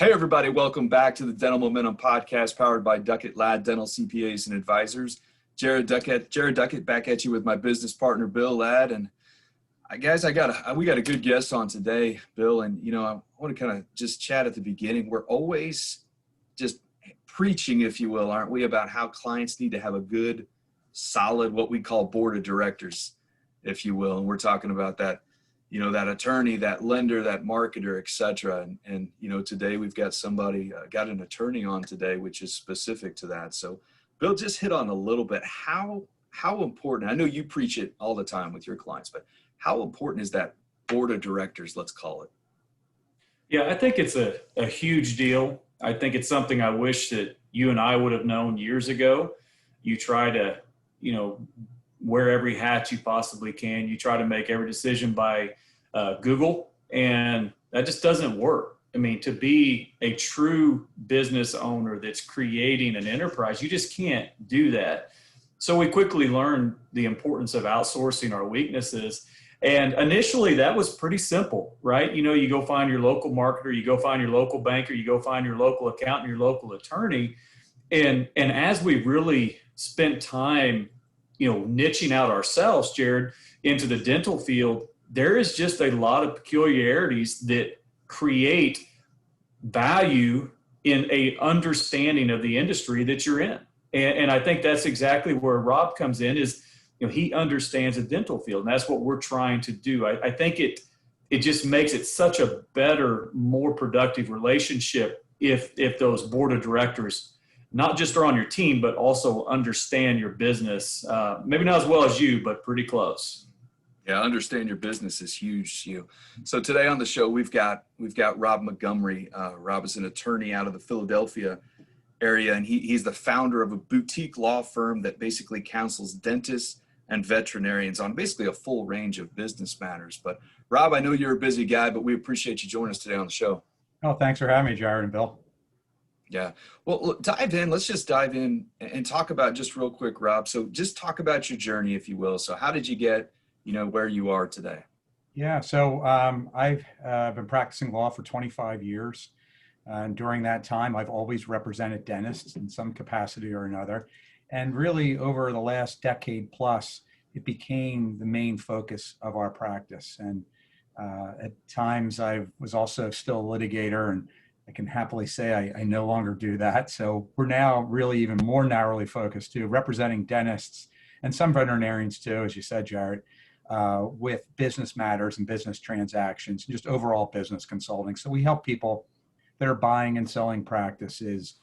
Hey, everybody. Welcome back to the Dental Momentum podcast powered by Duckett Ladd Dental CPAs and Advisors. Jared Duckett back at you with my business partner, Bill Ladd. And guys, we got a good guest on today, Bill. And, I want to kind of just chat at the beginning. We're always just preaching, if you will, aren't we, about how clients need to have a good, solid, what we call board of directors, if you will. And we're talking about that. That attorney, that lender, that marketer, et cetera. And today we've got got an attorney on today, which is specific to that. So Bill, just hit on a little bit, how important, I know you preach it all the time with your clients, but how important is that board of directors, let's call it? Yeah, I think it's a huge deal. I think it's something I wish that you and I would have known years ago. You try to, wear every hat you possibly can. You try to make every decision by Google, and that just doesn't work. I mean, to be a true business owner that's creating an enterprise, you just can't do that. So we quickly learned the importance of outsourcing our weaknesses. And initially that was pretty simple, right? You go find your local marketer, you go find your local banker, you go find your local accountant, your local attorney. And as we really spent time niching out ourselves, Jared, into the dental field, there is just a lot of peculiarities that create value in a understanding of the industry that you're in. And I think that's exactly where Rob comes in is, he understands the dental field, and that's what we're trying to do. I think it just makes it such a better, more productive relationship if those board of directors not just are on your team, but also understand your business. Maybe not as well as you, but pretty close. Yeah, understand your business is huge. So today on the show, we've got Rob Montgomery. Rob is an attorney out of the Philadelphia area, and he's the founder of a boutique law firm that basically counsels dentists and veterinarians on basically a full range of business matters. But Rob, I know you're a busy guy, but we appreciate you joining us today on the show. Oh, thanks for having me, Jared and Bill. Yeah. Well, look, let's just dive in and talk about just real quick, Rob. So just talk about your journey, if you will. So how did you get, where you are today? Yeah. So I've been practicing law for 25 years. And during that time, I've always represented dentists in some capacity or another. And really over the last decade plus, it became the main focus of our practice. And at times I was also still a litigator, and I can happily say I no longer do that. So we're now really even more narrowly focused to representing dentists and some veterinarians too, as you said, Jared, with business matters and business transactions, just overall business consulting. So we help people that are buying and selling practices,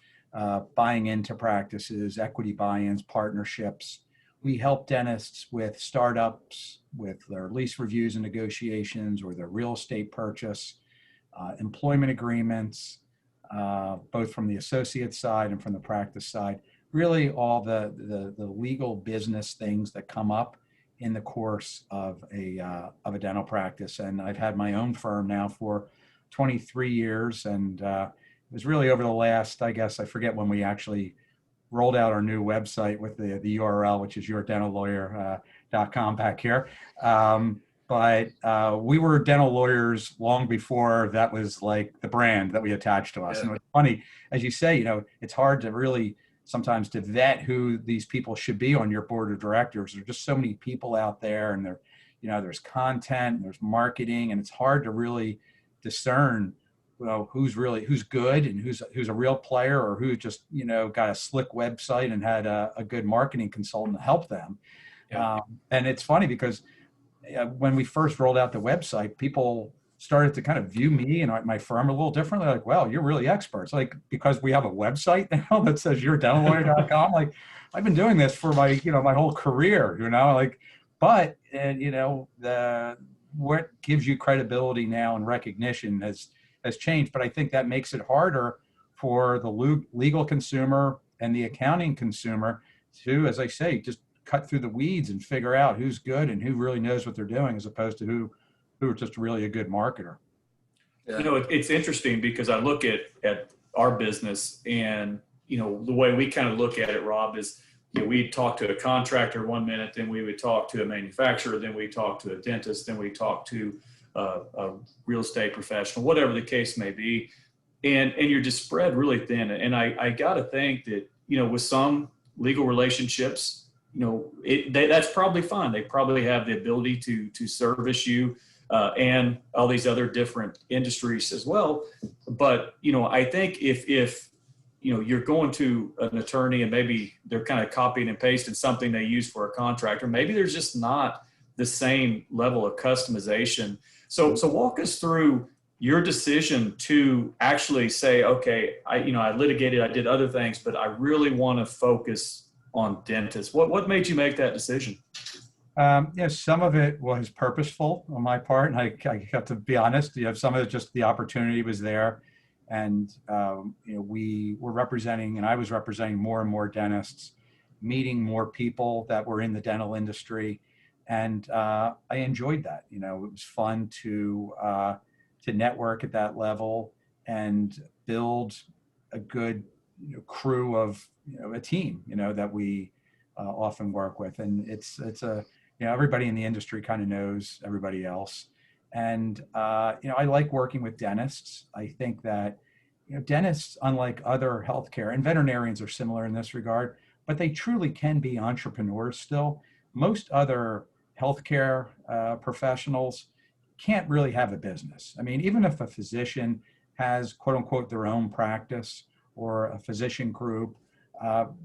buying into practices, equity buy-ins, partnerships. We help dentists with startups, with their lease reviews and negotiations, or their real estate purchase, employment agreements, both from the associate side and from the practice side. Really all the legal business things that come up in the course of a dental practice. And I've had my own firm now for 23 years. And it was really over the last, I guess, I forget when we actually rolled out our new website with the URL, which is yourdentallawyer.com back here. But we were dental lawyers long before that was like the brand that we attached to us. Yeah. And it's funny, as you say, it's hard to really sometimes to vet who these people should be on your board of directors. There are just so many people out there, and there's content, and there's marketing, and it's hard to really discern, who's good and who's a real player, or who just, got a slick website and had a good marketing consultant help them. Yeah. And it's funny because when we first rolled out the website, people started to kind of view me and my firm a little differently. Like, well, you're really experts. Like, because we have a website now that says yourdentallawyer.com. Like, I've been doing this for my whole career, but what gives you credibility now and recognition has changed. But I think that makes it harder for the legal consumer and the accounting consumer to, as I say, just cut through the weeds and figure out who's good and who really knows what they're doing, as opposed to who are just really a good marketer. Yeah. It's interesting because I look at our business, and, the way we kind of look at it, Rob, is, we'd talk to a contractor one minute, then we would talk to a manufacturer, then we talk to a dentist, then we talk to a real estate professional, whatever the case may be. and you're just spread really thin. And I got to think that, with some legal relationships, that's probably fine. They probably have the ability to service you, and all these other different industries as well. But, I think if you're going to an attorney and maybe they're kind of copying and pasting something they use for a contractor, maybe there's just not the same level of customization. So walk us through your decision to actually say, okay, I litigated, I did other things, but I really want to focus on dentists. What made you make that decision? Some of it was purposeful on my part, and I have to be honest. Some of it just the opportunity was there, and we were representing, and I was representing more and more dentists, meeting more people that were in the dental industry, and I enjoyed that. It was fun to network at that level and build a good crew of a team that we often work with, and it's a everybody in the industry kind of knows everybody else, and I like working with dentists. I think that dentists, unlike other healthcare, and veterinarians are similar in this regard, but they truly can be entrepreneurs still. Most other healthcare professionals can't really have a business. I mean, even if a physician has, quote unquote, their own practice or a physician group,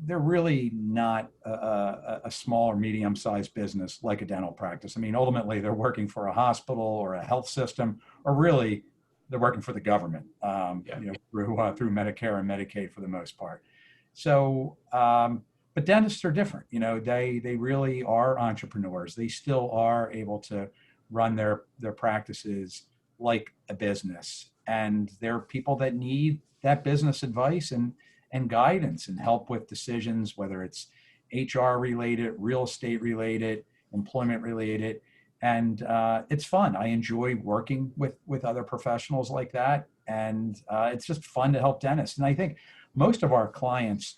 they're really not a small or medium-sized business like a dental practice. I mean, ultimately, they're working for a hospital or a health system, or really, they're working for the government, through Medicare and Medicaid for the most part. So, but dentists are different. They really are entrepreneurs. They still are able to run their practices like a business, and they're people that need that business advice and guidance and help with decisions, whether it's HR related, real estate related, employment related. And it's fun. I enjoy working with other professionals like that, and it's just fun to help dentists. And I think most of our clients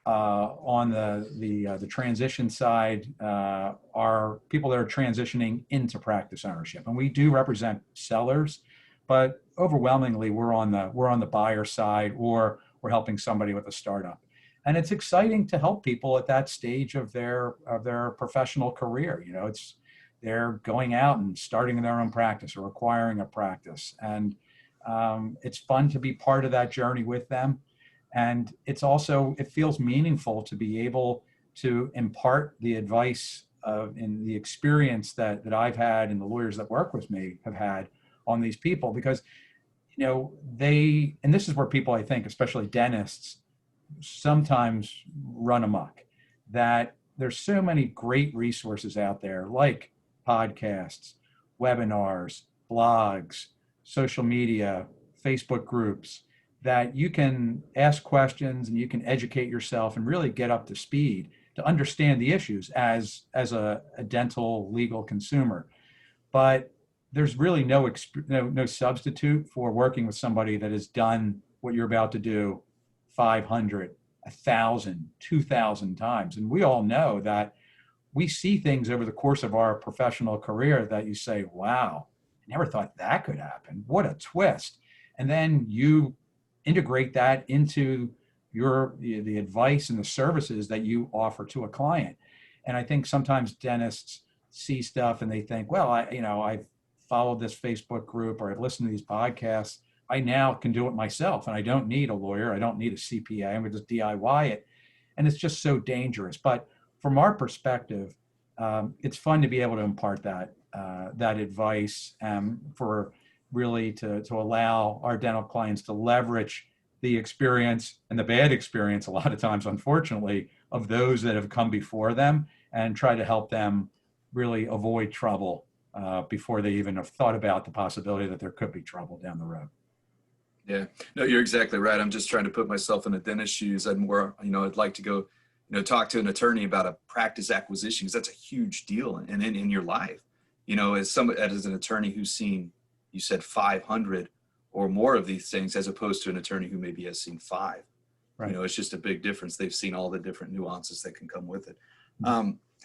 on the transition side are people that are transitioning into practice ownership, and we do represent sellers, but overwhelmingly we're on the buyer side, or we're helping somebody with a startup. And it's exciting to help people at that stage of their professional career. They're going out and starting their own practice or acquiring a practice, and it's fun to be part of that journey with them. And it feels meaningful to be able to impart the advice and the experience that I've had and the lawyers that work with me have had on these people, because, and this is where people, I think, especially dentists, sometimes run amok, that there's so many great resources out there, like podcasts, webinars, blogs, social media, Facebook groups, that you can ask questions and you can educate yourself and really get up to speed to understand the issues as a dental legal consumer. But there's really no substitute for working with somebody that has done what you're about to do 500, 1,000, 2,000 times. And we all know that we see things over the course of our professional career that you say, wow, I never thought that could happen. What a twist. And then you integrate that into the advice and the services that you offer to a client. And I think sometimes dentists see stuff and they think, well, I've followed this Facebook group or I've listened to these podcasts. I now can do it myself, and I don't need a lawyer. I don't need a CPA. I'm going to just DIY it. And it's just so dangerous. But from our perspective, it's fun to be able to impart that advice for really to allow our dental clients to leverage the experience and the bad experience, a lot of times, unfortunately, of those that have come before them, and try to help them really avoid trouble before they even have thought about the possibility that there could be trouble down the road. Yeah, no, you're exactly right. I'm just trying to put myself in a dentist's shoes. I'd like to go, talk to an attorney about a practice acquisition, because that's a huge deal in your life. As an attorney who's seen, you said 500 or more of these things, as opposed to an attorney who maybe has seen 5. Right. It's just a big difference. They've seen all the different nuances that can come with it.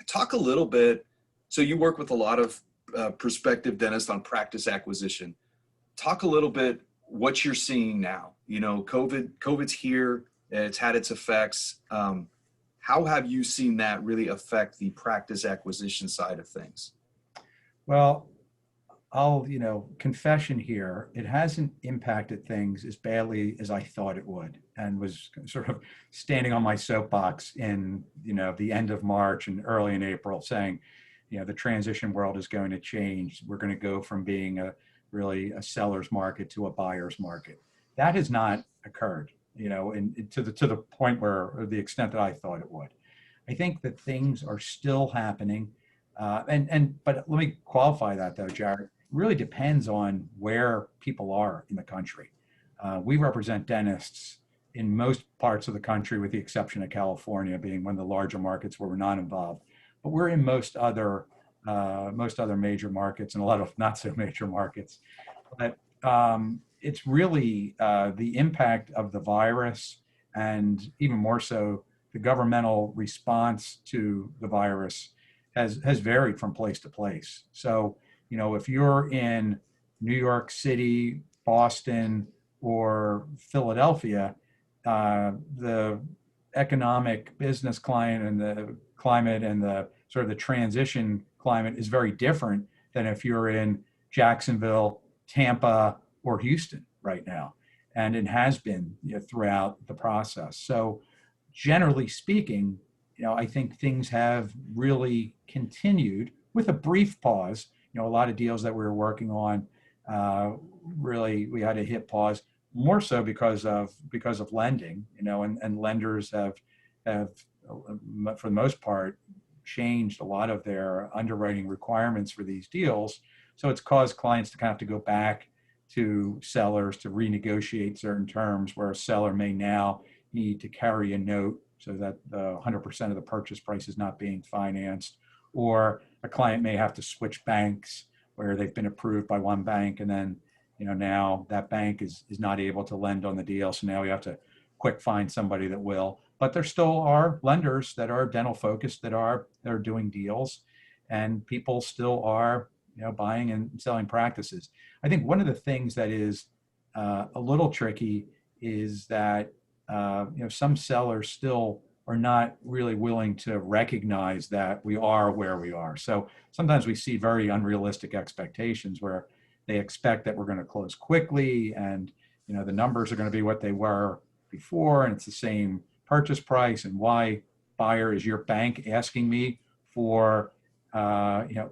Talk a little bit. So you work with a lot of prospective dentists on practice acquisition. Talk a little bit. what you're seeing now. You know, COVID's here. It's had its effects. How have you seen that really affect the practice acquisition side of things? Well, I'll, confession here, it hasn't impacted things as badly as I thought it would, and was sort of standing on my soapbox in, the end of March and early in April saying, the transition world is going to change. We're going to go from being really a seller's market to a buyer's market. That has not occurred, and to the point where, or the extent that I thought it would. I think that things are still happening. But let me qualify that though, Jared. It really depends on where people are in the country. We represent dentists in most parts of the country, with the exception of California being one of the larger markets where we're not involved. But we're in most other major markets and a lot of not so major markets. But it's really the impact of the virus, and even more so the governmental response to the virus has varied from place to place. So, if you're in New York City, Boston, or Philadelphia, the economic business climate and the sort of the transition climate is very different than if you're in Jacksonville, Tampa, or Houston right now. And it has been throughout the process. So generally speaking, I think things have really continued with a brief pause. A lot of deals that we were working on, really we had to hit pause, more so because of lending, and lenders have for the most part changed a lot of their underwriting requirements for these deals. So it's caused clients to kind of have to go back to sellers to renegotiate certain terms, where a seller may now need to carry a note so that 100% of the purchase price is not being financed, or a client may have to switch banks where they've been approved by one bank, and then now that bank is not able to lend on the deal, so now we have to quick find somebody that will. But there still are lenders that are dental focused that are doing deals, and people still are buying and selling practices. I think one of the things that is a little tricky is that some sellers still are not really willing to recognize that we are where we are. So sometimes we see very unrealistic expectations where they expect that we're going to close quickly, and the numbers are going to be what they were before, and it's the same purchase price. And why, buyer, is your bank asking me for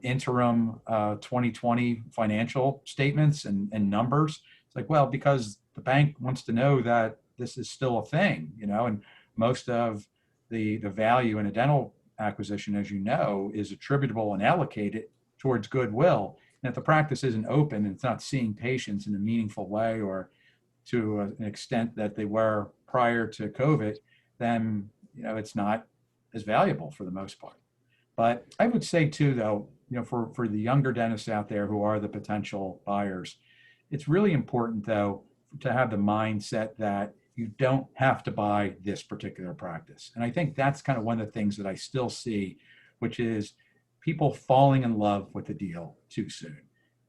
interim 2020 financial statements and numbers? It's like, well, because the bank wants to know that this is still a thing, and most of the value in a dental acquisition, as is attributable and allocated towards goodwill. And if the practice isn't open and it's not seeing patients in a meaningful way, or to an extent that they were prior to COVID, then it's not as valuable for the most part. But I would say too, though, for the younger dentists out there who are the potential buyers, it's really important though to have the mindset that you don't have to buy this particular practice. And I think that's kind of one of the things that I still see, which is people falling in love with the deal too soon.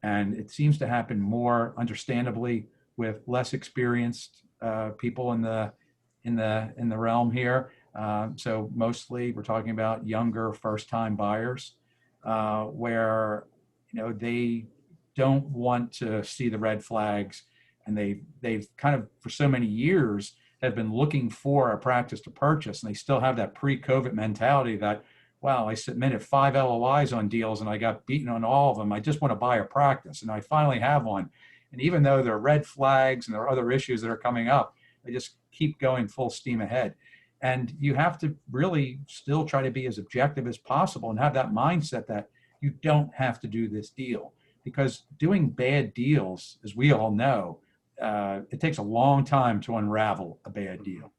And it seems to happen more, understandably, with less experienced people in the realm here. So mostly we're talking about younger first-time buyers, where they don't want to see the red flags, and they've kind of for so many years have been looking for a practice to purchase, and they still have that pre-COVID mentality that, wow, I submitted 5 LOIs on deals and I got beaten on all of them. I just want to buy a practice, and I finally have one. And even though there are red flags and there are other issues that are coming up, they just keep going full steam ahead. And you have to really still try to be as objective as possible and have that mindset that you don't have to do this deal, because doing bad deals, as we all know, it takes a long time to unravel a bad deal,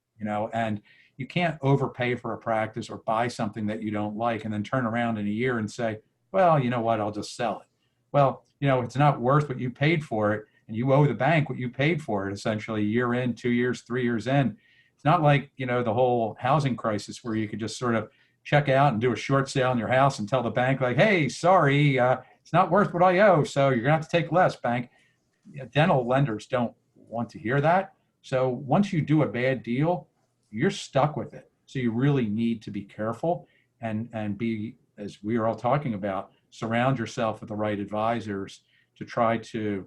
and you can't overpay for a practice or buy something that you don't like and then turn around in a year and say, well, you know what, I'll just sell it. Well, it's not worth what you paid for it, and you owe the bank what you paid for it, essentially, a year in, 2 years, 3 years in. It's not like, the whole housing crisis where you could just sort of check out and do a short sale on your house and tell the bank, like, hey, sorry, it's not worth what I owe, so you're going to have to take less, bank. Dental lenders don't want to hear that. So once you do a bad deal, you're stuck with it. So you really need to be careful and be, as we are all talking about, surround yourself with the right advisors to try to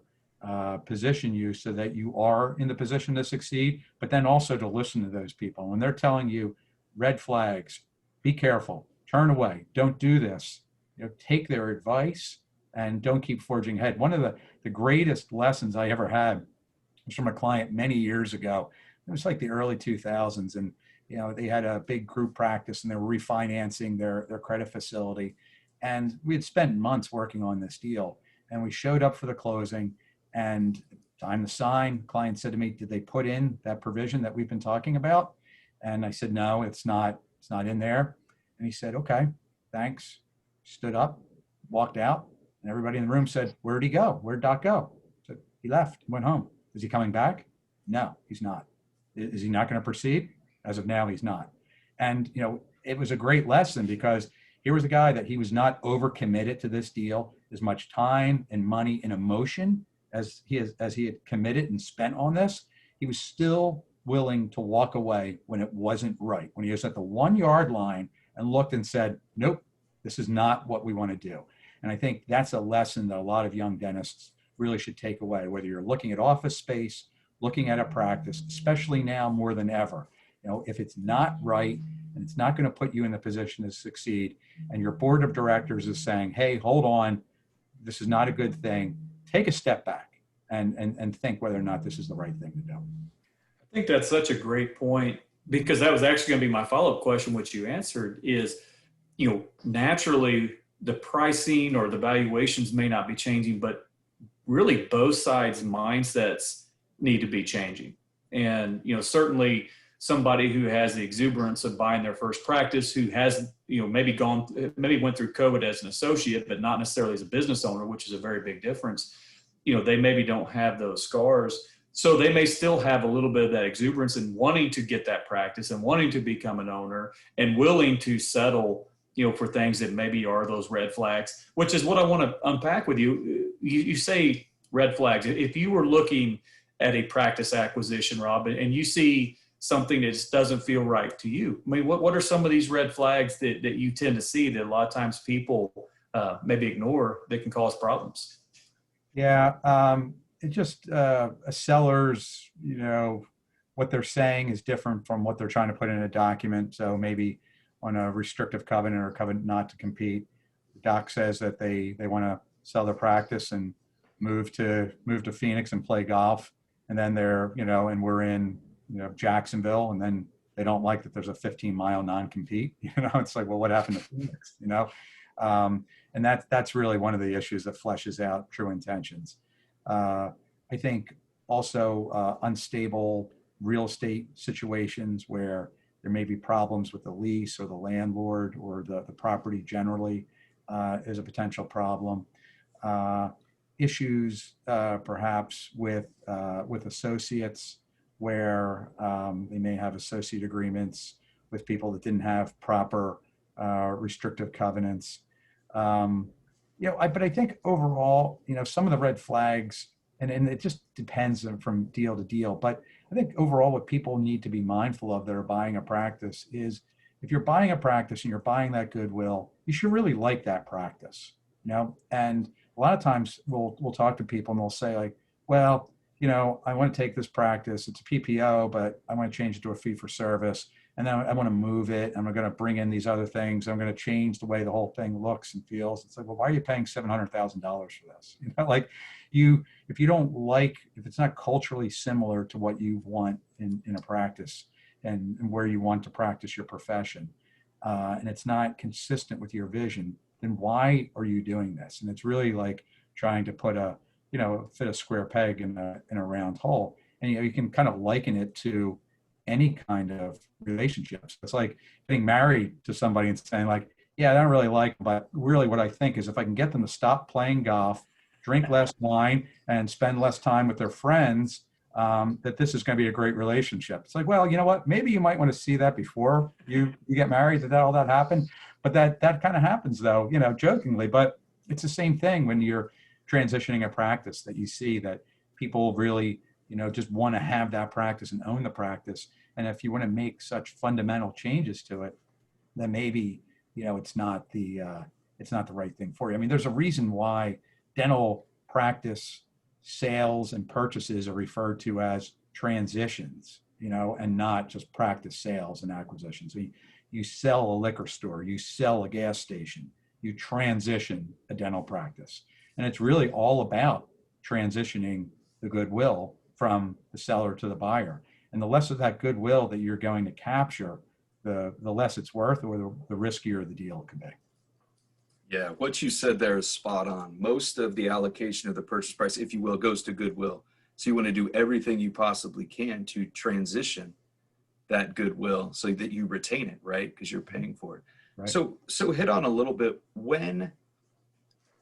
position you so that you are in the position to succeed, but then also to listen to those people. When they're telling you red flags, be careful, turn away, don't do this, take their advice and don't keep forging ahead. One of the greatest lessons I ever had was from a client many years ago. It was like the early 2000s, and they had a big group practice and they were refinancing their credit facility. And we had spent months working on this deal, and we showed up for the closing, and time to sign. Client said to me, "Did they put in that provision that we've been talking about?" And I said, "No, it's not in there." And he said, "Okay, thanks." Stood up, walked out, and everybody in the room said, "Where'd he go? Where'd Doc go?" I said, "He left, went home." "Is he coming back?" "No, he's not." "Is he not going to proceed?" "As of now, he's not." And it was a great lesson, because here was a guy that he was not overcommitted to this deal, as much time and money and emotion as he had committed and spent on this. He was still willing to walk away when it wasn't right, when he was at the 1 yard line and looked and said, "Nope, this is not what we want to do." And I think that's a lesson that a lot of young dentists really should take away, whether you're looking at office space, looking at a practice, especially now more than ever. If it's not right and it's not going to put you in the position to succeed, and your board of directors is saying, "Hey, hold on, this is not a good thing," take a step back and think whether or not this is the right thing to do. I think that's such a great point, because that was actually going to be my follow-up question, which you answered, is, naturally the pricing or the valuations may not be changing, but really both sides' mindsets need to be changing. And, certainly somebody who has the exuberance of buying their first practice, who has, maybe went through COVID as an associate, but not necessarily as a business owner, which is a very big difference. They maybe don't have those scars. So they may still have a little bit of that exuberance and wanting to get that practice and wanting to become an owner and willing to settle, for things that maybe are those red flags, which is what I want to unpack with you. You say red flags. If you were looking at a practice acquisition, Rob, and you see something that just doesn't feel right to you, I mean, what are some of these red flags that you tend to see that a lot of times people maybe ignore that can cause problems? Yeah, it just a seller's, what they're saying is different from what they're trying to put in a document. So maybe on a restrictive covenant or covenant not to compete, the doc says that they want to sell their practice and move to Phoenix and play golf, and then they're and we're in Jacksonville, and then they don't like that there's a 15-mile non-compete. It's like, well, what happened to Phoenix? And that's really one of the issues that fleshes out true intentions. I think also unstable real estate situations where there may be problems with the lease or the landlord or the property generally is a potential problem. Issues perhaps with associates, where they may have associate agreements with people that didn't have proper restrictive covenants. But I think overall, some of the red flags, and it just depends from deal to deal, but I think overall what people need to be mindful of that are buying a practice is, if you're buying a practice and you're buying that goodwill, you should really like that practice, and a lot of times we'll talk to people and they'll say like, well, I want to take this practice, it's a PPO, but I want to change it to a fee for service. And then I want to move it. I'm going to bring in these other things. I'm going to change the way the whole thing looks and feels. It's like, well, why are you paying $700,000 for this? If it's not culturally similar to what you want in a practice and where you want to practice your profession, and it's not consistent with your vision, then why are you doing this? And it's really like trying to put fit a square peg in a round hole. And you can kind of liken it to any kind of relationships. It's like getting married to somebody and saying like, yeah, I don't really like, but really what I think is if I can get them to stop playing golf, drink less wine, and spend less time with their friends, that this is going to be a great relationship. It's like, well, you know what? Maybe you might want to see that before you get married, that all that happened. But that kind of happens though, jokingly, but it's the same thing when you're transitioning a practice, that you see that people really just want to have that practice and own the practice. And if you want to make such fundamental changes to it, then maybe, it's not the right thing for you. I mean, there's a reason why dental practice sales and purchases are referred to as transitions, and not just practice sales and acquisitions. So you sell a liquor store, you sell a gas station, you transition a dental practice. And it's really all about transitioning the goodwill from the seller to the buyer. And the less of that goodwill that you're going to capture, the less it's worth, or the riskier the deal can be. Yeah, what you said there is spot on. Most of the allocation of the purchase price, if you will, goes to goodwill. So you want to do everything you possibly can to transition that goodwill so that you retain it, right? Because you're paying for it. Right. So hit on a little bit. When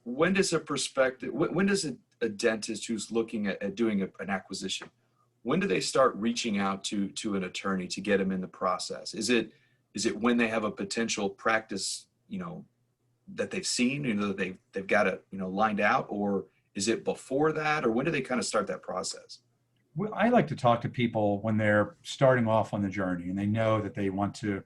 does a dentist who's looking at doing an acquisition, when do they start reaching out to an attorney to get them in the process? Is it when they have a potential practice, that they've seen, that they've got it, lined out, or is it before that, or when do they kind of start that process? Well, I like to talk to people when they're starting off on the journey and they know that they want to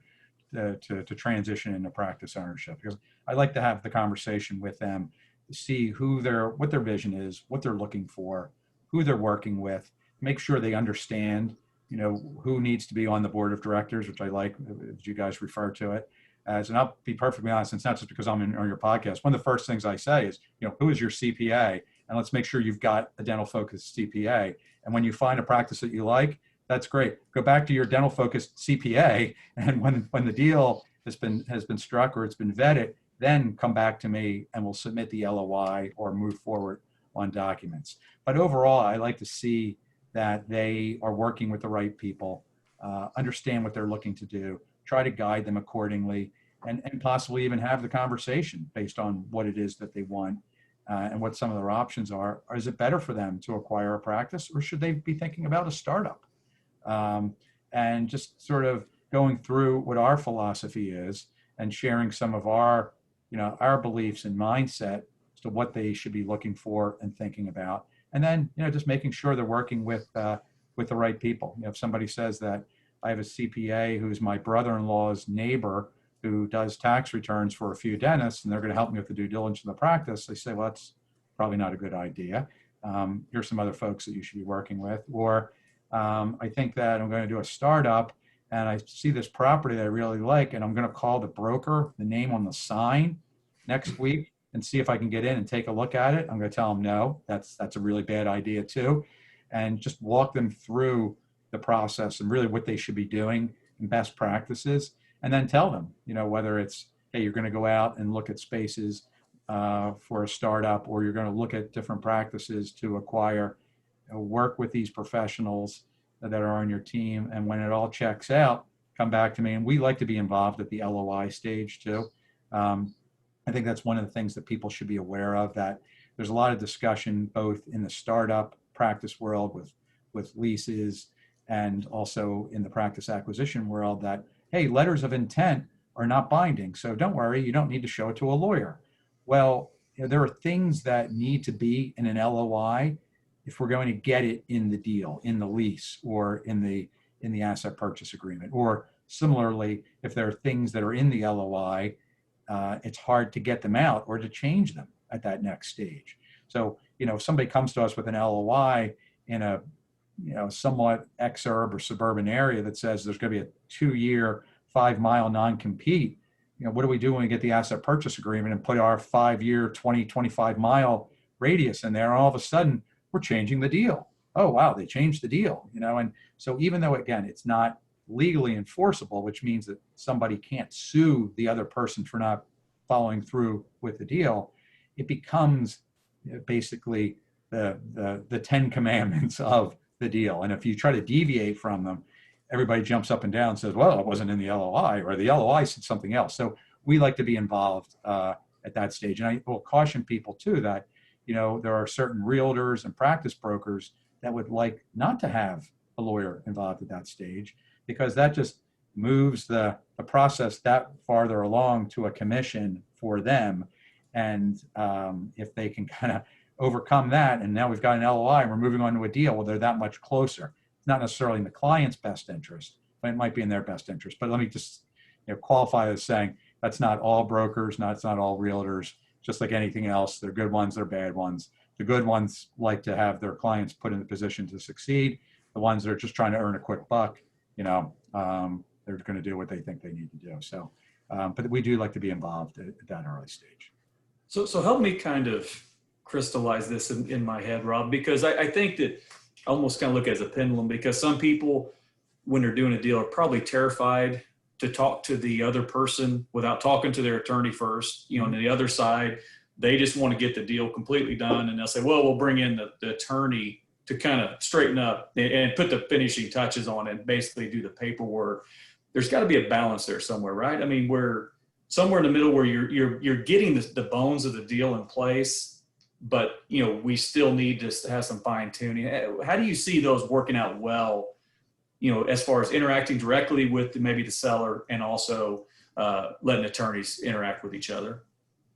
transition into practice ownership, because I like to have the conversation with them to see what their vision is, what they're looking for, who they're working with, make sure they understand, who needs to be on the board of directors, which I like, as you guys refer to it. And I'll be perfectly honest, it's not just because I'm on your podcast. One of the first things I say is, who is your CPA? And let's make sure you've got a dental focused CPA. And when you find a practice that you like, that's great. Go back to your dental focused CPA. And when the deal has been struck or it's been vetted, then come back to me and we'll submit the LOI or move forward on documents. But overall, I like to see that they are working with the right people, understand what they're looking to do, try to guide them accordingly, and possibly even have the conversation based on what it is that they want and what some of their options are. Or is it better for them to acquire a practice, or should they be thinking about a startup? And just sort of going through what our philosophy is and sharing some of our beliefs and mindset as to what they should be looking for and thinking about. And then, just making sure they're working with the right people. If somebody says that I have a CPA who's my brother-in-law's neighbor who does tax returns for a few dentists, and they're going to help me with the due diligence of the practice, they say, well, that's probably not a good idea. Here's some other folks that you should be working with. Or I think that I'm going to do a startup and I see this property that I really like, and I'm going to call the broker, the name on the sign next week, and see if I can get in and take a look at it. I'm going to tell them, no, that's a really bad idea too. And just walk them through the process and really what they should be doing and best practices. And then tell them, whether it's, hey, you're going to go out and look at spaces for a startup, or you're going to look at different practices to acquire, work with these professionals that are on your team. And when it all checks out, come back to me. And we like to be involved at the LOI stage too. I think that's one of the things that people should be aware of, that there's a lot of discussion both in the startup practice world with leases, and also in the practice acquisition world, that, hey, letters of intent are not binding. So don't worry, you don't need to show it to a lawyer. Well, there are things that need to be in an LOI if we're going to get it in the deal, in the lease, or in the asset purchase agreement. Or similarly, if there are things that are in the LOI, it's hard to get them out or to change them at that next stage. So, if somebody comes to us with an LOI in a somewhat exurb or suburban area that says there's going to be a 2-year, 5-mile non-compete, what do we do when we get the asset purchase agreement and put our 5-year, 20, 25-mile radius in there, and all of a sudden we're changing the deal? Oh, wow, they changed the deal, and so even though, again, it's not legally enforceable, which means that somebody can't sue the other person for not following through with the deal, it becomes basically the 10 commandments of the deal. And if you try to deviate from them, everybody jumps up and down and says, well, it wasn't in the LOI, or the LOI said something else. So we like to be involved at that stage. And I will caution people too that, there are certain realtors and practice brokers that would like not to have a lawyer involved at that stage, because that just moves the process that farther along to a commission for them. And if they can kind of overcome that, and now we've got an LOI and we're moving on to a deal, well, they're that much closer. It's not necessarily in the client's best interest, but it might be in their best interest. But let me just qualify as saying that's not all brokers, it's not all realtors. Just like anything else, they're good ones, they're bad ones. The good ones like to have their clients put in the position to succeed. The ones that are just trying to earn a quick buck, they're going to do what they think they need to do. So, but we do like to be involved at that early stage. So help me kind of crystallize this in my head, Rob, because I think that I almost kind of look at it as a pendulum, because some people, when they're doing a deal, are probably terrified to talk to the other person without talking to their attorney first. On the other side, they just want to get the deal completely done, and they'll say, well, we'll bring in the attorney to kind of straighten up and put the finishing touches on it and basically do the paperwork. There's got to be a balance there somewhere, right? I mean, we're somewhere in the middle where you're getting the bones of the deal in place, but we still need to have some fine tuning. How do you see those working out well, as far as interacting directly with maybe the seller and also letting attorneys interact with each other?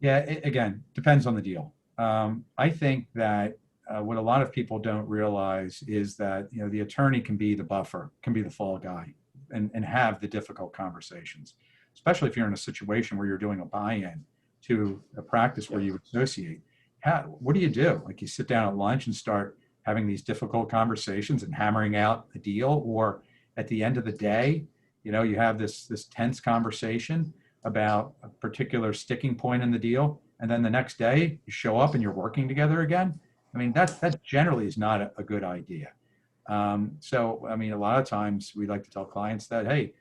Yeah, again, depends on the deal. I think that what a lot of people don't realize is that the attorney can be the buffer, can be the fall guy, and have the difficult conversations, especially if you're in a situation where you're doing a buy-in to a practice where you associate. What do you do? Like, you sit down at lunch and start having these difficult conversations and hammering out a deal, or at the end of the day, you have this tense conversation about a particular sticking point in the deal, and then the next day you show up and you're working together again. I mean, that generally is not a good idea. So, I mean, a lot of times we like to tell clients that, hey,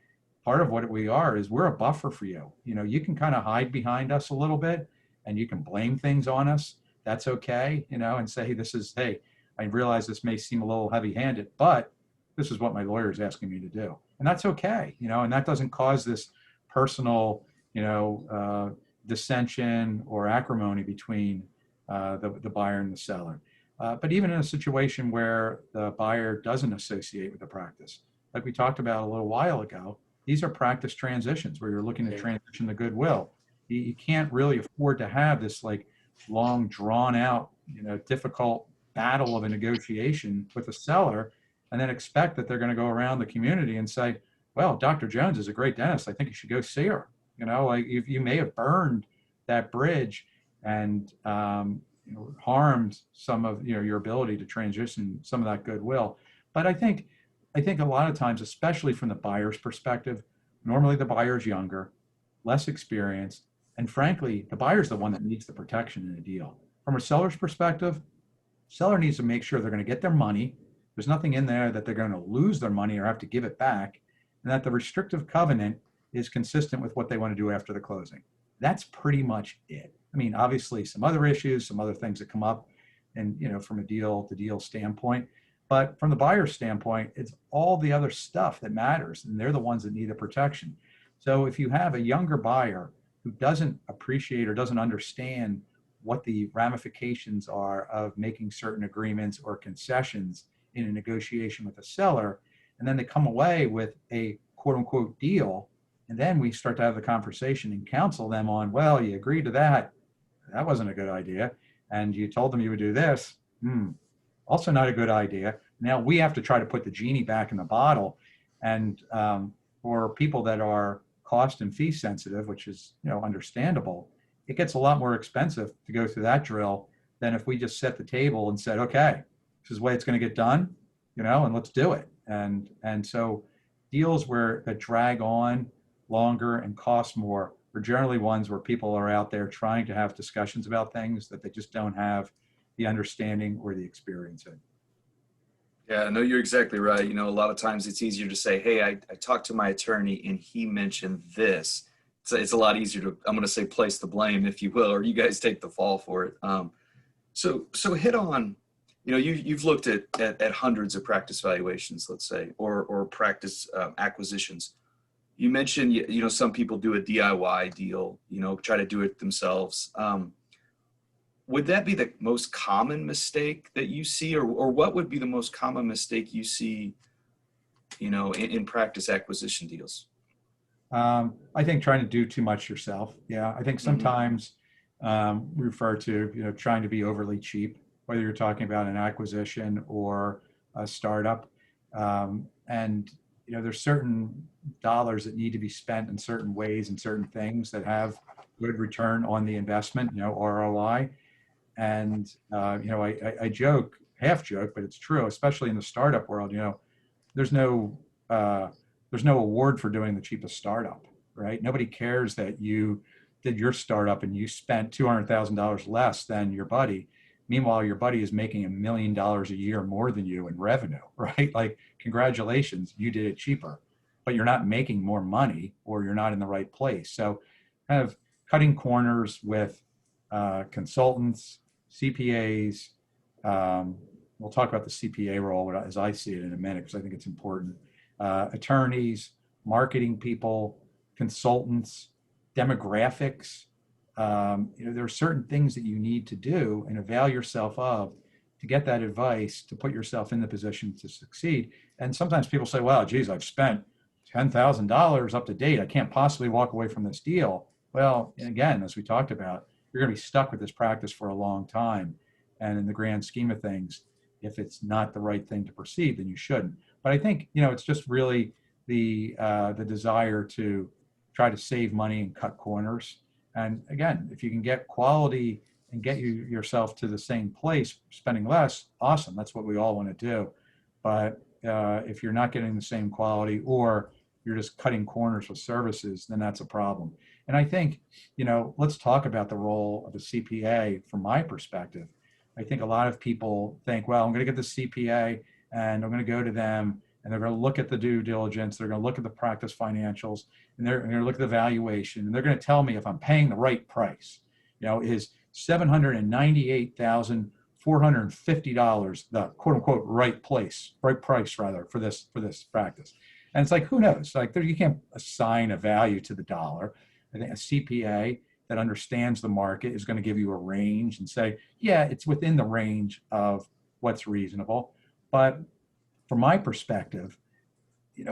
part of what we are is we're a buffer for you. You can kind of hide behind us a little bit, and you can blame things on us. That's okay, and say, hey, I realize this may seem a little heavy-handed, but this is what my lawyer is asking me to do. And that's okay, and that doesn't cause this personal, dissension or acrimony between the buyer and the seller. But even in a situation where the buyer doesn't associate with the practice, like we talked about a little while ago, these are practice transitions where you're looking to transition the goodwill. You can't really afford to have this like long drawn out, difficult battle of a negotiation with a seller and then expect that they're going to go around the community and say, well, Dr. Jones is a great dentist, I think you should go see her. Like you may have burned that bridge and harmed some of your ability to transition some of that goodwill. But I think a lot of times, especially from the buyer's perspective, normally the buyer's younger, less experienced, and frankly, the buyer's the one that needs the protection in a deal. From a seller's perspective, seller needs to make sure they're going to get their money. There's nothing in there that they're going to lose their money or have to give it back, and that the restrictive covenant is consistent with what they want to do after the closing. That's pretty much it. I mean, obviously some other issues, some other things that come up and, from a deal to deal standpoint, but from the buyer's standpoint, it's all the other stuff that matters, and they're the ones that need the protection. So if you have a younger buyer who doesn't appreciate or doesn't understand what the ramifications are of making certain agreements or concessions in a negotiation with a seller, and then they come away with a quote unquote deal, and then we start to have the conversation and counsel them on, well, you agreed to that. That wasn't a good idea. And you told them you would do this. Also not a good idea. Now we have to try to put the genie back in the bottle. And for people that are cost and fee sensitive, which is understandable, it gets a lot more expensive to go through that drill than if we just set the table and said, okay, this is the way it's going to get done, and let's do it. And so deals that drag on longer and cost more are generally ones where people are out there trying to have discussions about things that they just don't have the understanding or the experience in. Yeah, no, you're exactly right. A lot of times it's easier to say, hey, I talked to my attorney and he mentioned this. It's a lot easier to, I'm going to say, place the blame, if you will, or you guys take the fall for it. So hit on, you've looked at hundreds of practice valuations, let's say, or practice acquisitions. You mentioned, some people do a DIY deal, try to do it themselves. Would that be the most common mistake that you see, or what would be the most common mistake you see, in practice acquisition deals? I think trying to do too much yourself. Yeah, I think sometimes we refer to, trying to be overly cheap. whether you're talking about an acquisition or a startup. And there's certain dollars that need to be spent in certain ways and certain things that have good return on the investment, ROI. And I joke, half joke, but it's true, especially in the startup world. There's no there's no award for doing the cheapest startup, right? Nobody cares that you did your startup and you spent $200,000 less than your buddy. Meanwhile, your buddy is making $1 million a year more than you in revenue, right? Like, congratulations, you did it cheaper, but you're not making more money, or you're not in the right place. So kind of cutting corners with consultants, CPAs. We'll talk about the CPA role as I see it in a minute, because I think it's important. Attorneys, marketing people, consultants, demographics. There are certain things that you need to do and avail yourself of to get that advice, to put yourself in the position to succeed. And sometimes people say, well, geez, I've spent $10,000 up to date. I can't possibly walk away from this deal. Well, and again, as we talked about, you're going to be stuck with this practice for a long time. And in the grand scheme of things, if it's not the right thing to proceed, then you shouldn't. But I think, it's just really the desire to try to save money and cut corners. And again, if you can get quality and get yourself to the same place, spending less, awesome. That's what we all want to do. But if you're not getting the same quality, or you're just cutting corners with services, then that's a problem. And I think, let's talk about the role of a CPA from my perspective. I think a lot of people think, well, I'm going to get the CPA and I'm going to go to them and they're going to look at the due diligence. They're going to look at the practice financials, and they're going to look at the valuation, and they're going to tell me if I'm paying the right price. Is $798,450 the quote unquote right price rather for this practice? And it's like, who knows? Like, you can't assign a value to the dollar. I think a CPA that understands the market is going to give you a range and say, yeah, it's within the range of what's reasonable. But from my perspective,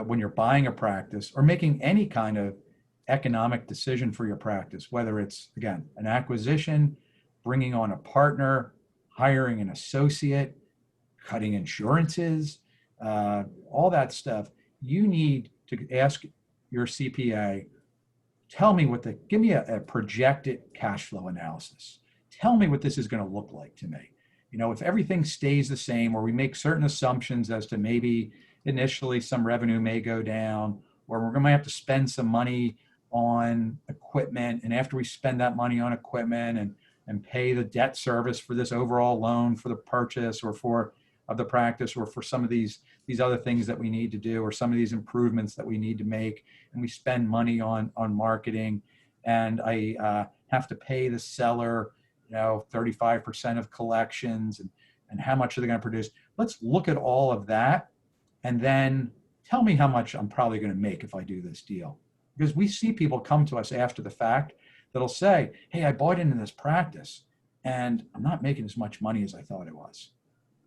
when you're buying a practice or making any kind of economic decision for your practice, whether it's, again, an acquisition, bringing on a partner, hiring an associate, cutting insurances, all that stuff, you need to ask your CPA, give me a projected cash flow analysis. Tell me what this is going to look like to me. If everything stays the same, or we make certain assumptions as to maybe initially some revenue may go down, or we're going to have to spend some money on equipment, and after we spend that money on equipment and pay the debt service for this overall loan for the purchase or of the practice, or for some of these other things that we need to do, or some of these improvements that we need to make, and we spend money on marketing, and I have to pay the seller 35% of collections, and how much are they going to produce? Let's look at all of that, and then tell me how much I'm probably going to make if I do this deal. Because we see people come to us after the fact that'll say, hey, I bought into this practice and I'm not making as much money as I thought it was.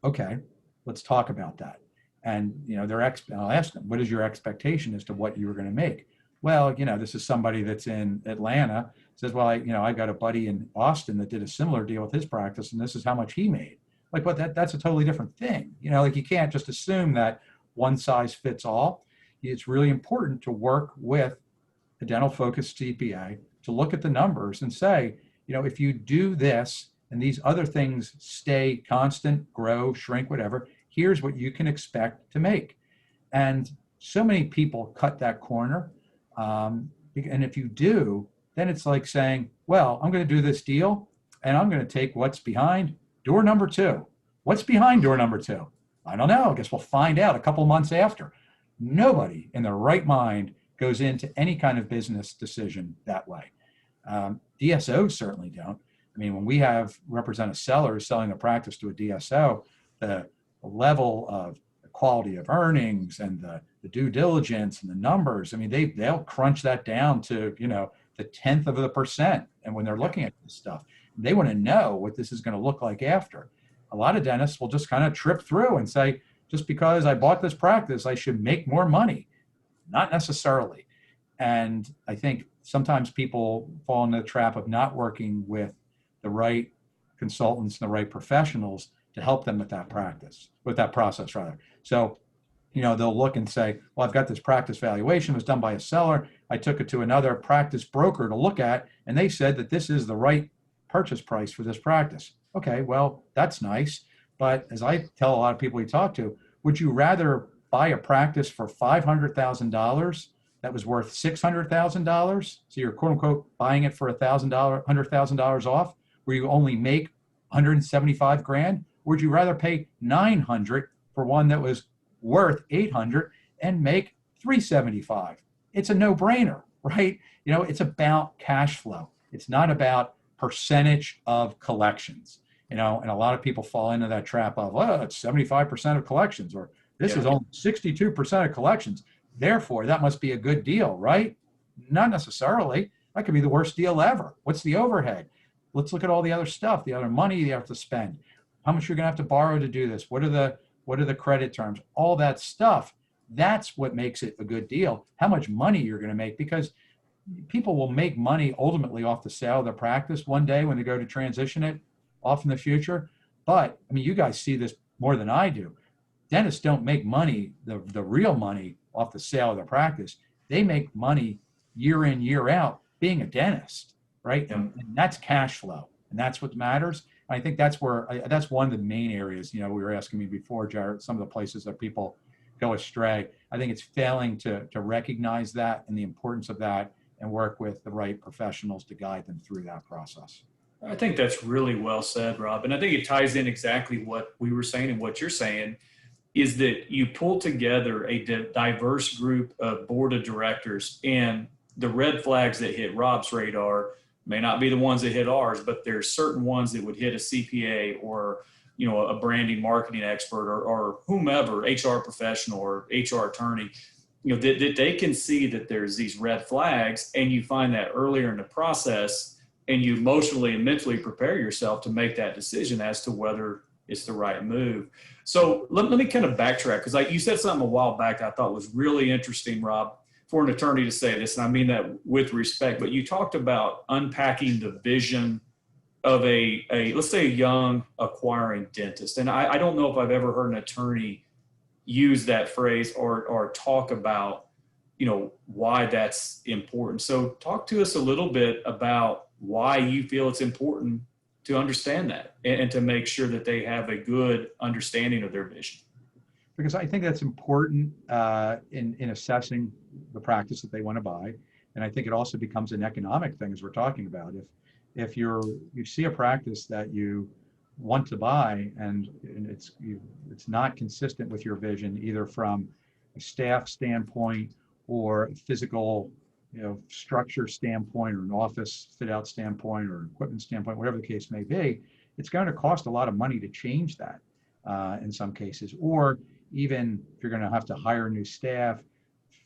Okay, let's talk about that. And I'll ask them, what is your expectation as to what you were going to make? Well, this is somebody that's in Atlanta, says, well, I got a buddy in Austin that did a similar deal with his practice, and this is how much he made. Like, but that's a totally different thing. Like, you can't just assume that one size fits all. It's really important to work with a dental focused CPA to look at the numbers and say, if you do this and these other things stay constant, grow, shrink, whatever, here's what you can expect to make. And so many people cut that corner. And if you do, then it's like saying, well, I'm going to do this deal and I'm going to take what's behind door number 2. What's behind door number 2? I don't know. I guess we'll find out a couple months after. Nobody in their right mind goes into any kind of business decision that way. DSOs certainly don't. I mean, when we represent a seller selling a practice to a DSO, the level of the quality of earnings and the due diligence and the numbers, I mean, they'll crunch that down to, the 10th of a percent. And when they're looking at this stuff, they want to know what this is going to look like after. A lot of dentists will just kind of trip through and say, just because I bought this practice, I should make more money. Not necessarily. And I think sometimes people fall into the trap of not working with the right consultants and the right professionals to help them with that process rather. So, they'll look and say, well, I've got this practice valuation, it was done by a seller. I took it to another practice broker to look at, and they said that this is the right purchase price for this practice. Okay, well, that's nice. But as I tell a lot of people we talk to, would you rather buy a practice for $500,000 that was worth $600,000? So you're quote unquote buying it for $100,000 off, where you only make 175 grand? Or would you rather pay 900 for one that was worth 800 and make 375? It's a no-brainer, right? It's about cash flow. It's not about percentage of collections, and a lot of people fall into that trap of, oh, it's 75% of collections, or this is only 62% of collections. Therefore, that must be a good deal, right? Not necessarily. That could be the worst deal ever. What's the overhead? Let's look at all the other stuff, the other money you have to spend, how much you're going to have to borrow to do this. What are the credit terms? All that stuff. That's what makes it a good deal. How much money you're going to make, because people will make money ultimately off the sale of their practice one day when they go to transition it off in the future. But you guys see this more than I do. Dentists don't make money, the real money, off the sale of their practice. They make money year in, year out being a dentist, right? And that's cash flow, and that's what matters. I think that's that's one of the main areas, we were asking me before, Jared, some of the places that people go astray. I think it's failing to recognize that and the importance of that, and work with the right professionals to guide them through that process. I think that's really well said, Rob. And I think it ties in exactly what we were saying and what you're saying, is that you pull together a diverse group of board of directors, and the red flags that hit Rob's radar may not be the ones that hit ours, but there's certain ones that would hit a CPA or, a branding marketing expert or whomever, HR professional or HR attorney, that they can see that there's these red flags, and you find that earlier in the process, and you emotionally and mentally prepare yourself to make that decision as to whether it's the right move. So let me kind of backtrack, because you said something a while back that I thought was really interesting, Rob, for an attorney to say this, and I mean that with respect, but you talked about unpacking the vision of a let's say a young acquiring dentist. And I don't know if I've ever heard an attorney use that phrase or talk about, why that's important. So talk to us a little bit about why you feel it's important to understand that and to make sure that they have a good understanding of their vision. Because I think that's important in assessing the practice that they want to buy. And I think it also becomes an economic thing, as we're talking about. If you see a practice that you want to buy and it's not consistent with your vision, either from a staff standpoint or a physical structure standpoint, or an office fit out standpoint, or equipment standpoint, whatever the case may be, it's going to cost a lot of money to change that in some cases. Or even if you're going to have to hire new staff,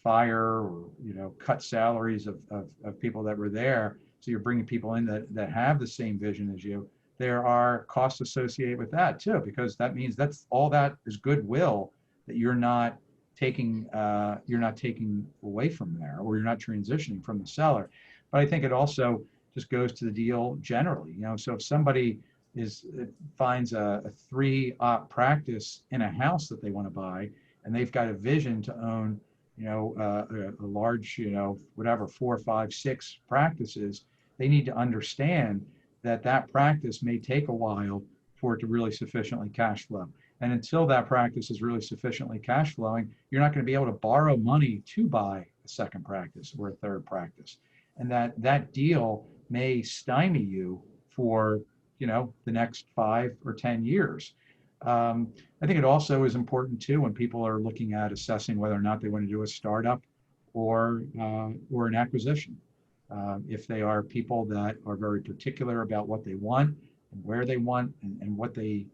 fire, or cut salaries of people that were there, so you're bringing people in that have the same vision as you, there are costs associated with that too, because that means all that is goodwill that you're not taking away from there, or you're not transitioning from the seller. But I think it also just goes to the deal generally. So if somebody finds a 3-op practice in a house that they want to buy, and they've got a vision to own a large, 4, 5, 6 practices, they need to understand that practice may take a while for it to really sufficiently cash flow. And until that practice is really sufficiently cash flowing, you're not going to be able to borrow money to buy a second practice or a third practice. And that deal may stymie you for, the next 5 or 10 years. I think it also is important too, when people are looking at assessing whether or not they want to do a startup or an acquisition. If they are people that are very particular about what they want and where they want and what they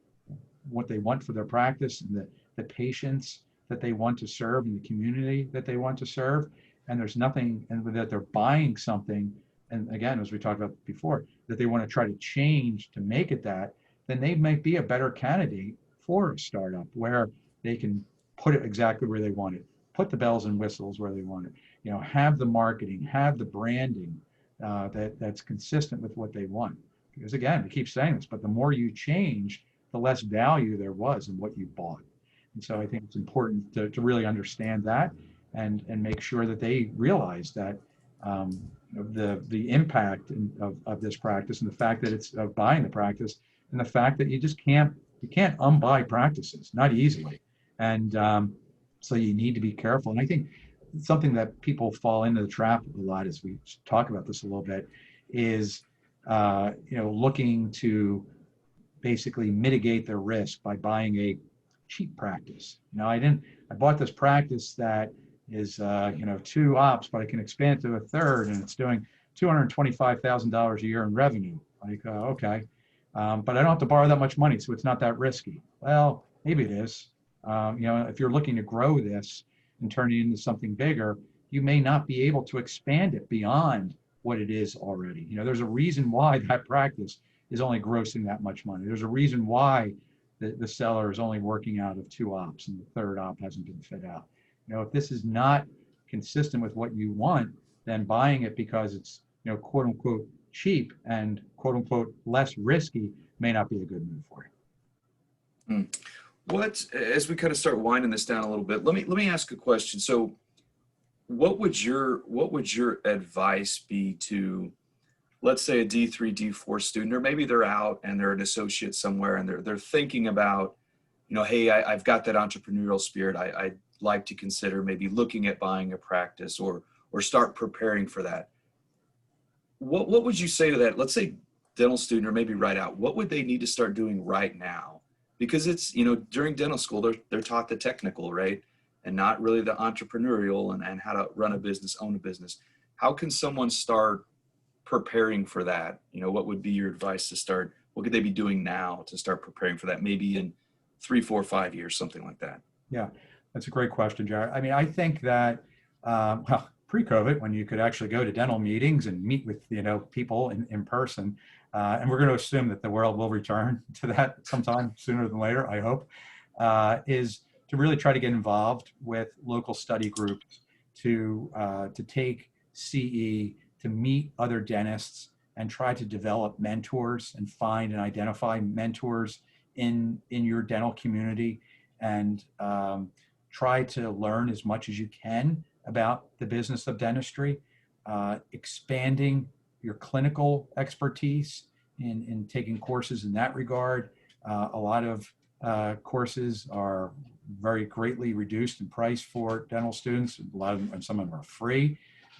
want for their practice, and the patients that they want to serve and the community that they want to serve, and there's nothing, and that they're buying something, and again, as we talked about before, that they want to try to change to make it that, then they might be a better candidate for a startup, where they can put it exactly where they want it, put the bells and whistles where they want it, have the marketing, have the branding that's consistent with what they want. because again, we keep saying this, but the more you change, the less value there was in what you bought. And so I think it's important to really understand that and make sure that they realize that the impact of this practice, and the fact that it's of buying the practice, and the fact that you can't unbuy practices, not easily. And so you need to be careful. And I think something that people fall into the trap a lot, as we talk about this a little bit, is looking to basically mitigate their risk by buying a cheap practice. I bought this practice that is 2 ops, but I can expand to a third, and it's doing $225,000 a year in revenue. Like, okay, but I don't have to borrow that much money, so it's not that risky. Well, maybe it is. If you're looking to grow this and turn it into something bigger, you may not be able to expand it beyond what it is already. There's a reason why that practice is only grossing that much money. There's a reason why the seller is only working out of 2 ops and the third op hasn't been fit out. If this is not consistent with what you want, then buying it because it's, quote unquote cheap and quote unquote less risky may not be a good move for you. As we kind of start winding this down a little bit, let me ask a question. So what would your advice be to, let's say, a D3, D4 student, or maybe they're out and they're an associate somewhere and they're thinking about, hey, I've got that entrepreneurial spirit. I'd like to consider maybe looking at buying a practice or start preparing for that. What would you say to that? Let's say dental student, or maybe right out, what would they need to start doing right now? Because it's, during dental school, they're taught the technical, right? And not really the entrepreneurial and how to run a business, own a business. How can someone start preparing for that? What would be your advice to start? What could they be doing now to start preparing for that? Maybe in 3, 4, 5 years, something like that. Yeah, that's a great question, Jared. I mean, I think that, pre-COVID, when you could actually go to dental meetings and meet with, people in person, and we're going to assume that the world will return to that sometime sooner than later, I hope, is to really try to get involved with local study groups, to take CE, to meet other dentists, and try to develop mentors and find and identify mentors in your dental community, and try to learn as much as you can about the business of dentistry, expanding your clinical expertise in taking courses in that regard. A lot of courses are very greatly reduced in price for dental students. A lot of them, and some of them are free.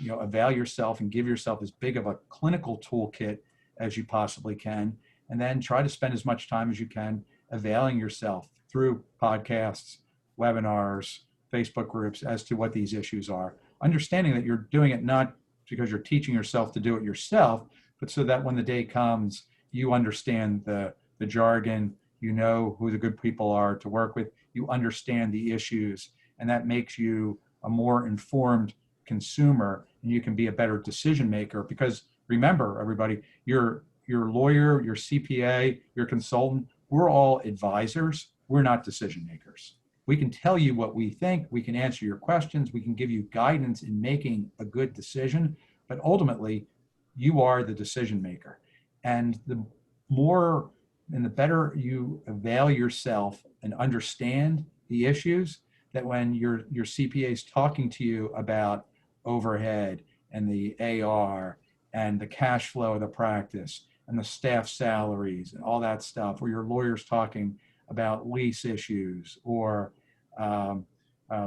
Avail yourself and give yourself as big of a clinical toolkit as you possibly can, and then try to spend as much time as you can availing yourself through podcasts, webinars, Facebook groups as to what these issues are. Understanding that you're doing it not because you're teaching yourself to do it yourself, but so that when the day comes, you understand the jargon, who the good people are to work with, you understand the issues, and that makes you a more informed consumer, and you can be a better decision maker. Because remember, everybody, your lawyer, your CPA, your consultant, we're all advisors. We're not decision makers. We can tell you what we think. We can answer your questions. We can give you guidance in making a good decision. But ultimately, you are the decision maker. And the more and the better you avail yourself and understand the issues, that when your CPA is talking to you about overhead and the AR and the cash flow of the practice and the staff salaries and all that stuff, or your lawyer's talking about lease issues or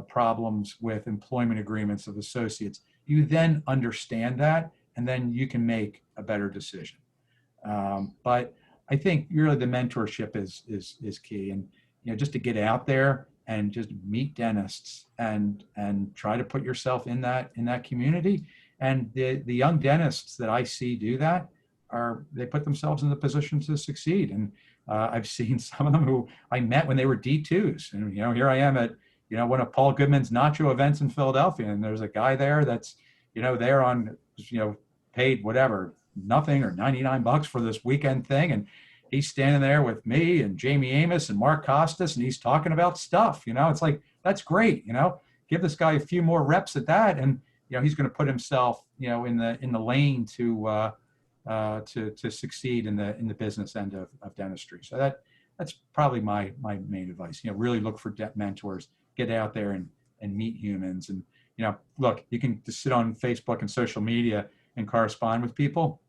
problems with employment agreements of associates, you then understand that, and then you can make a better decision. But I think really the mentorship is key, and just to get out there and just meet dentists and try to put yourself in that community. And the young dentists that I see do that they put themselves in the position to succeed. And I've seen some of them who I met when they were D2s, and here I am at one of Paul Goodman's nacho events in Philadelphia, and there's a guy there that's there on paid whatever, nothing, or $99 for this weekend thing, and he's standing there with me and Jamie Amos and Mark Costas, and he's talking about stuff. It's like, that's great. Give this guy a few more reps at that, and he's going to put himself in the lane to to succeed in the business end of dentistry. So that's probably my main advice. Really look for mentors, get out there and meet humans. And look, you can just sit on Facebook and social media and correspond with people.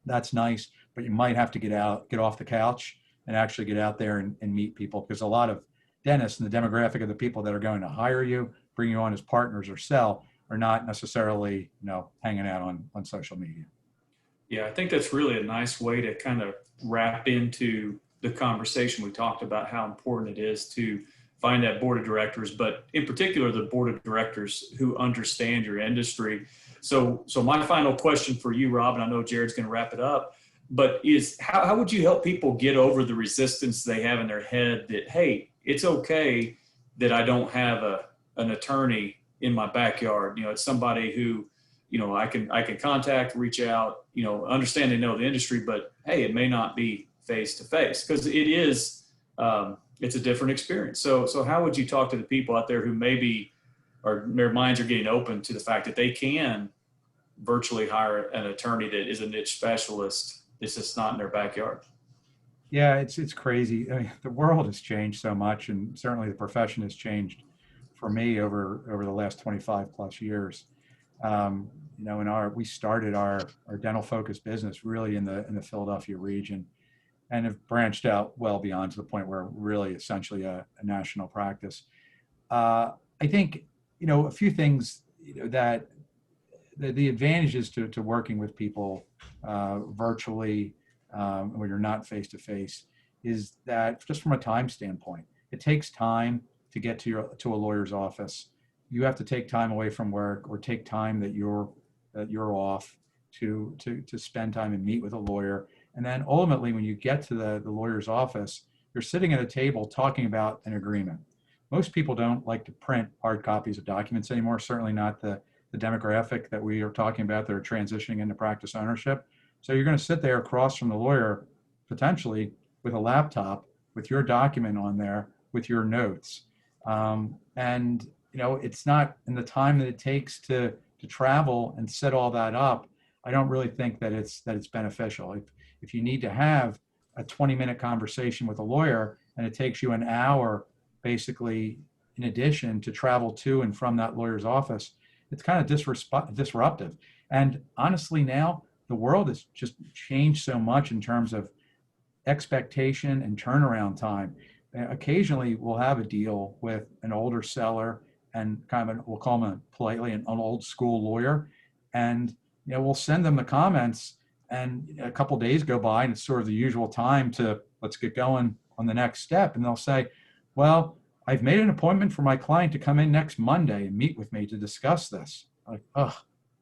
That's nice, but you might have to get off the couch and actually get out there and meet people, because a lot of dentists and the demographic of the people that are going to hire you, bring you on as partners or sell, are not necessarily hanging out on social media. Yeah, I think that's really a nice way to kind of wrap into the conversation. We talked about how important it is to find that board of directors, but in particular, the board of directors who understand your industry. So my final question for you, Rob, and I know Jared's going to wrap it up, but is how would you help people get over the resistance they have in their head that, hey, it's okay that I don't have an attorney in my backyard. It's somebody who, I can contact, reach out, understand they know the industry, but hey, it may not be face to face, because it is, it's a different experience. So how would you talk to the people out there who maybe their minds are getting open to the fact that they can virtually hire an attorney that is a niche specialist? It's just not in their backyard. Yeah, it's crazy. I mean, the world has changed so much, and certainly the profession has changed for me over the last 25 plus years. We started our dental focused business really in the Philadelphia region, and have branched out well beyond, to the point where we're really essentially a national practice. I think a few things that the advantages to working with people virtually when you're not face to face is that, just from a time standpoint, it takes time to get to a lawyer's office. You have to take time away from work, or take time that you're off to spend time and meet with a lawyer. And then ultimately, when you get to the lawyer's office, you're sitting at a table talking about an agreement. Most people don't like to print hard copies of documents anymore, certainly not the demographic that we are talking about that are transitioning into practice ownership. So you're going to sit there across from the lawyer, potentially with a laptop, with your document on there, with your notes. And it's not, in the time that it takes to travel and set all that up, I don't really think that it's beneficial. If you need to have a 20-minute conversation with a lawyer, and it takes you an hour, basically, in addition, to travel to and from that lawyer's office, it's kind of disruptive. And honestly, now the world has just changed so much in terms of expectation and turnaround time. Occasionally, we'll have a deal with an older seller and we'll call them politely an old school lawyer, and we'll send them the comments, and a couple of days go by, and it's sort of the usual time to let's get going on the next step, and they'll say, well, I've made an appointment for my client to come in next Monday and meet with me to discuss this. Like, oh,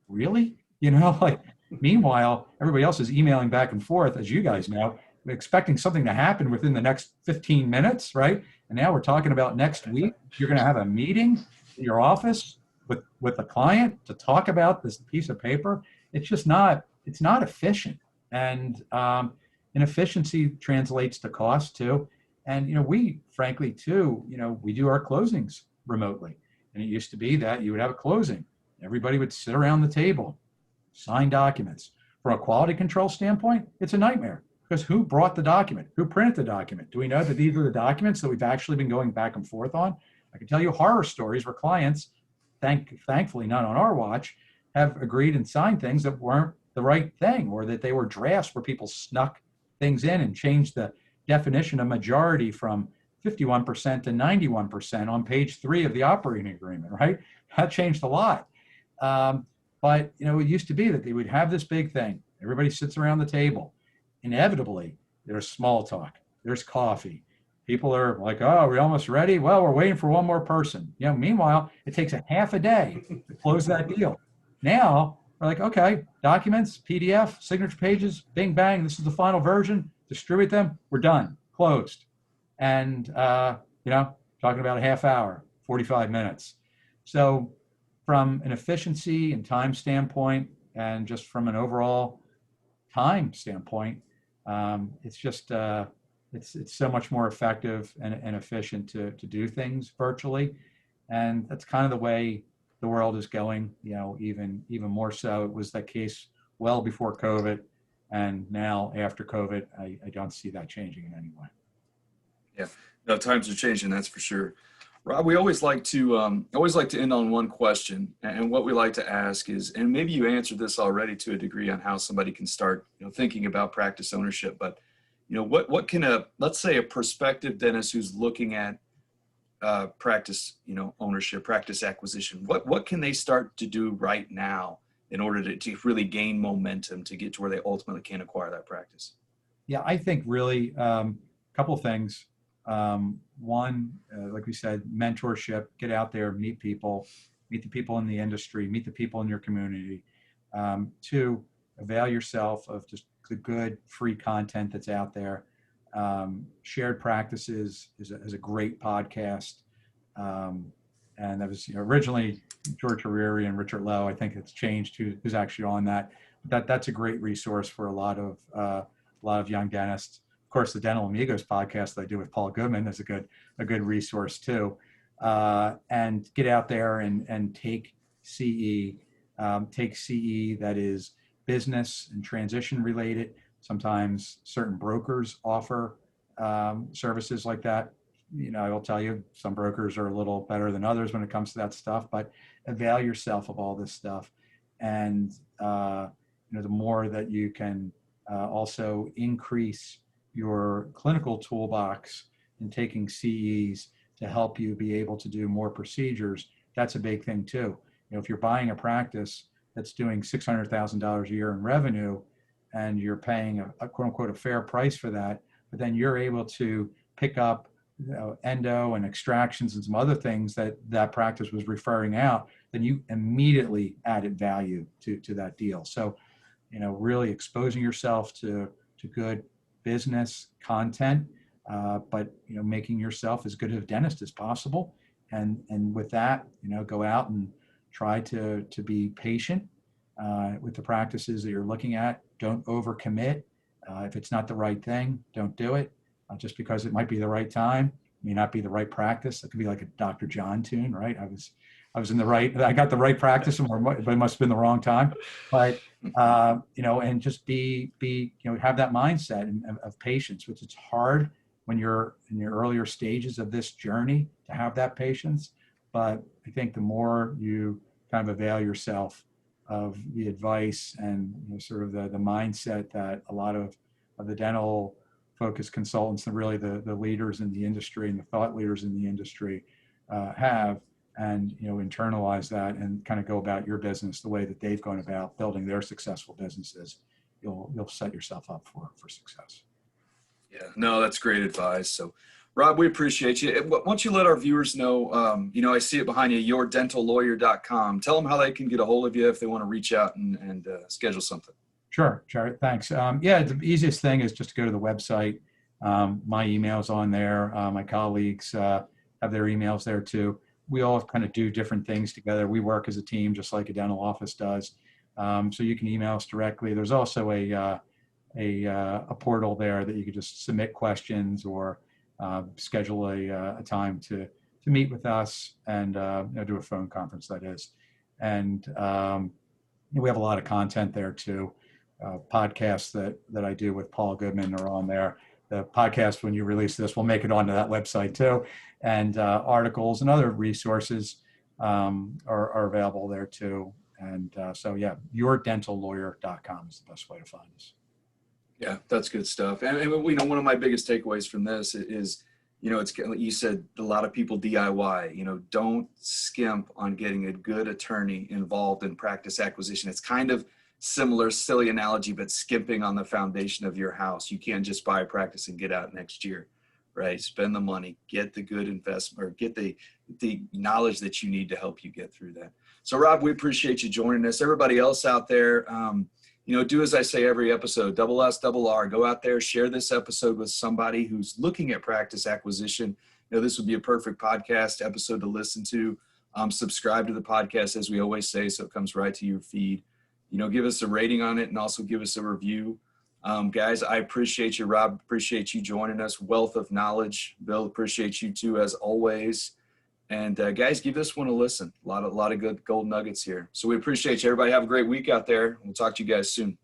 really? Meanwhile, everybody else is emailing back and forth, as you guys know, expecting something to happen within the next 15 minutes, right? And now we're talking about next week. You're going to have a meeting in your office with a client to talk about this piece of paper. It's just not, it's not efficient. And inefficiency translates to cost too. And, we frankly too, we do our closings remotely. And it used to be that you would have a closing. Everybody would sit around the table, sign documents. From a quality control standpoint, it's a nightmare, because who brought the document? Who printed the document? Do we know that these are the documents that we've actually been going back and forth on? I can tell you horror stories where clients, thankfully not on our watch, have agreed and signed things that weren't the right thing, or that they were drafts where people snuck things in and changed the definition of majority from 51% to 91% on page 3 of the operating agreement, right? That changed a lot. But, it used to be that they would have this big thing. Everybody sits around the table. Inevitably, there's small talk. There's coffee. People are like, oh, are we almost ready? Well, we're waiting for one more person. Meanwhile, it takes a half a day to close that deal. Now, we're like, okay, documents, PDF, signature pages, bing, bang, this is the final version, distribute them, we're done, closed. And, talking about a half hour, 45 minutes. So from an efficiency and time standpoint, and just from an overall time standpoint, it's just, it's so much more effective and efficient to do things virtually. And that's kind of the way the world is going, even more so. It was the case well before COVID. And now after COVID, I don't see that changing in any way. Yeah, no, times are changing, that's for sure. Rob, we always like to end on one question, and what we like to ask is, and maybe you answered this already to a degree on how somebody can start, thinking about practice ownership, but what can let's say a prospective dentist who's looking at practice, ownership, practice acquisition, what can they start to do right now in order to really gain momentum to get to where they ultimately can acquire that practice? Yeah, I think really a couple of things. One, like we said, mentorship, get out there, meet the people in the industry, meet the people in your community. Two, avail yourself of just the good free content that's out there. Shared Practices is a great podcast. And that was originally George Hariri and Richard Lowe. I think it's changed who's actually on that. That's a great resource for a lot of young dentists. Of course, the Dental Amigos podcast that I do with Paul Goodman is a good resource too. And get out there and take CE. Take CE that is business and transition related. Sometimes certain brokers offer services like that. I will tell you, some brokers are a little better than others when it comes to that stuff, but avail yourself of all this stuff. And, the more that you can also increase your clinical toolbox in taking CEs to help you be able to do more procedures, that's a big thing too. If you're buying a practice that's doing $600,000 a year in revenue and you're paying a quote unquote a fair price for that, but then you're able to pick up endo and extractions and some other things that practice was referring out, then you immediately added value to that deal. So, really exposing yourself to good business content, but making yourself as good of a dentist as possible, and with that, go out and try to be patient with the practices that you're looking at. Don't overcommit. If it's not the right thing, don't do it. Just because it might be the right time, may not be the right practice. It could be like a Dr. John tune, right? I got the right practice, but it must have been the wrong time. But and just be have that mindset of patience, which it's hard when you're in your earlier stages of this journey to have that patience. But I think the more you kind of avail yourself of the advice and sort of the mindset that a lot of the dental focused consultants and really the leaders in the industry and the thought leaders in the industry have, and internalize that and kind of go about your business the way that they've gone about building their successful businesses, you'll set yourself up for success. Yeah, no, that's great advice. So Rob, we appreciate you. Why don't you let our viewers know, I see it behind you, yourdentallawyer.com. Tell them how they can get a hold of you if they want to reach out and schedule something. Sure, Jared, thanks. The easiest thing is just to go to the website. My email's on there. My colleagues have their emails there too. We all kind of do different things together. We work as a team just like a dental office does. So you can email us directly. There's also a portal there that you can just submit questions or schedule a time to meet with us and do a phone conference, that is. And we have a lot of content there too. Podcasts that I do with Paul Goodman are on there. The podcast, when you release this, will make it onto that website too. And articles and other resources are available there too. And yourdentallawyer.com is the best way to find us. Yeah, that's good stuff. And one of my biggest takeaways from this is, it's like you said, a lot of people DIY, don't skimp on getting a good attorney involved in practice acquisition. It's kind of similar, silly analogy, but skimping on the foundation of your house. You can't just buy a practice and get out next year, right? Spend the money, get the good investment, or get the knowledge that you need to help you get through that. So Rob, we appreciate you joining us. Everybody else out there, do as I say every episode, double S, double R, go out there, share this episode with somebody who's looking at practice acquisition. This would be a perfect podcast episode to listen to. Subscribe to the podcast, as we always say, so it comes right to your feed. Give us a rating on it and also give us a review. Guys, I appreciate you. Rob, appreciate you joining us. Wealth of knowledge. Bill, appreciate you too, as always. And guys, give this one a listen. A lot of good gold nuggets here. So we appreciate you. Everybody have a great week out there. We'll talk to you guys soon.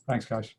Thanks, guys.